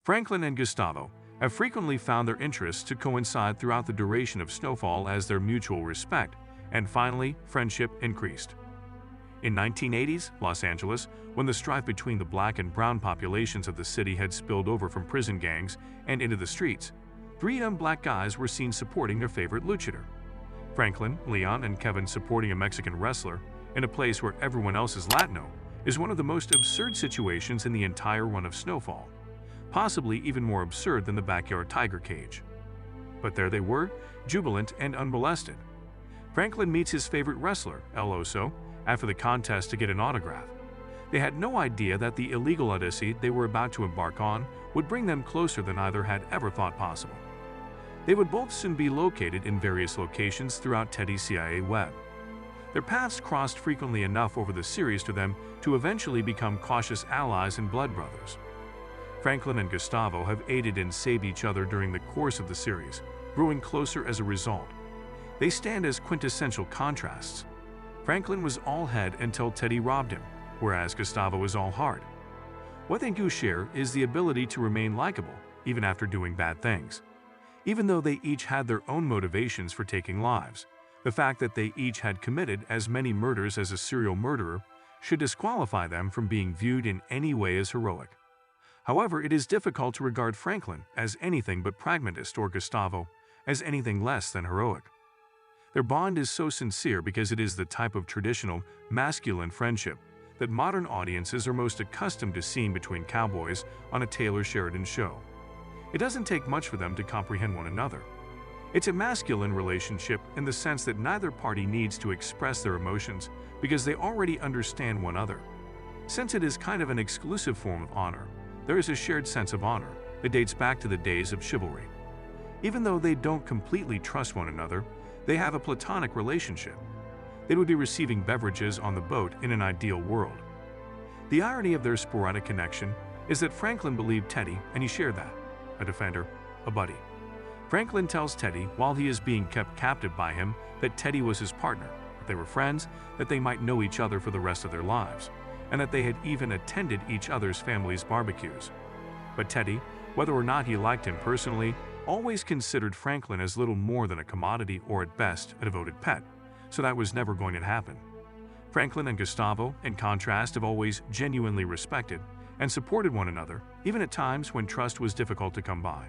Franklin and Gustavo have frequently found their interests to coincide throughout the duration of Snowfall as their mutual respect and finally friendship increased. In 1980s Los Angeles, when the strife between the black and brown populations of the city had spilled over from prison gangs and into the streets, three young black guys were seen supporting their favorite luchador. Franklin, Leon, and Kevin supporting a Mexican wrestler in a place where everyone else is Latino is one of the most absurd situations in the entire run of Snowfall, possibly even more absurd than the backyard tiger cage. But there they were, jubilant and unmolested. Franklin meets his favorite wrestler, El Oso, after the contest to get an autograph. They had no idea that the illegal odyssey they were about to embark on would bring them closer than either had ever thought possible. They would both soon be located in various locations throughout Teddy's CIA web. Their paths crossed frequently enough over the series for them to eventually become cautious allies and blood brothers. Franklin and Gustavo have aided and saved each other during the course of the series, growing closer as a result. They stand as quintessential contrasts. Franklin was all head until Teddy robbed him, whereas Gustavo is all heart. What they do share is the ability to remain likable, even after doing bad things. Even though they each had their own motivations for taking lives, the fact that they each had committed as many murders as a serial murderer should disqualify them from being viewed in any way as heroic. However, it is difficult to regard Franklin as anything but pragmatist or Gustavo as anything less than heroic. Their bond is so sincere because it is the type of traditional, masculine friendship that modern audiences are most accustomed to seeing between cowboys on a Taylor Sheridan show. It doesn't take much for them to comprehend one another. It's a masculine relationship in the sense that neither party needs to express their emotions because they already understand one another. Since it is kind of an exclusive form of honor, there is a shared sense of honor that dates back to the days of chivalry. Even though they don't completely trust one another, they have a platonic relationship. They would be receiving beverages on the boat in an ideal world. The irony of their sporadic connection is that Franklin believed Teddy and he shared that. A defender, a buddy. Franklin tells Teddy while he is being kept captive by him that Teddy was his partner, that they were friends, that they might know each other for the rest of their lives, and that they had even attended each other's family's barbecues. But Teddy, whether or not he liked him personally, always considered Franklin as little more than a commodity or at best a devoted pet, so that was never going to happen. Franklin and Gustavo, in contrast, have always genuinely respected and supported one another, even at times when trust was difficult to come by.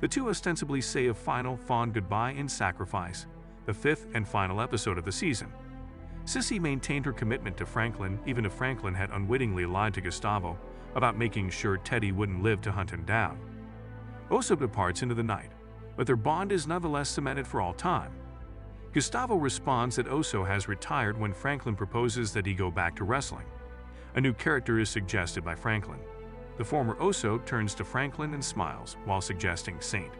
The two ostensibly say a final, fond goodbye in Sacrifice, the fifth and final episode of the season. Sissy maintained her commitment to Franklin even if Franklin had unwittingly lied to Gustavo about making sure Teddy wouldn't live to hunt him down. Oso departs into the night, but their bond is nonetheless cemented for all time. Gustavo responds that Oso has retired when Franklin proposes that he go back to wrestling. A new character is suggested by Franklin. The former Oso turns to Franklin and smiles while suggesting Saint.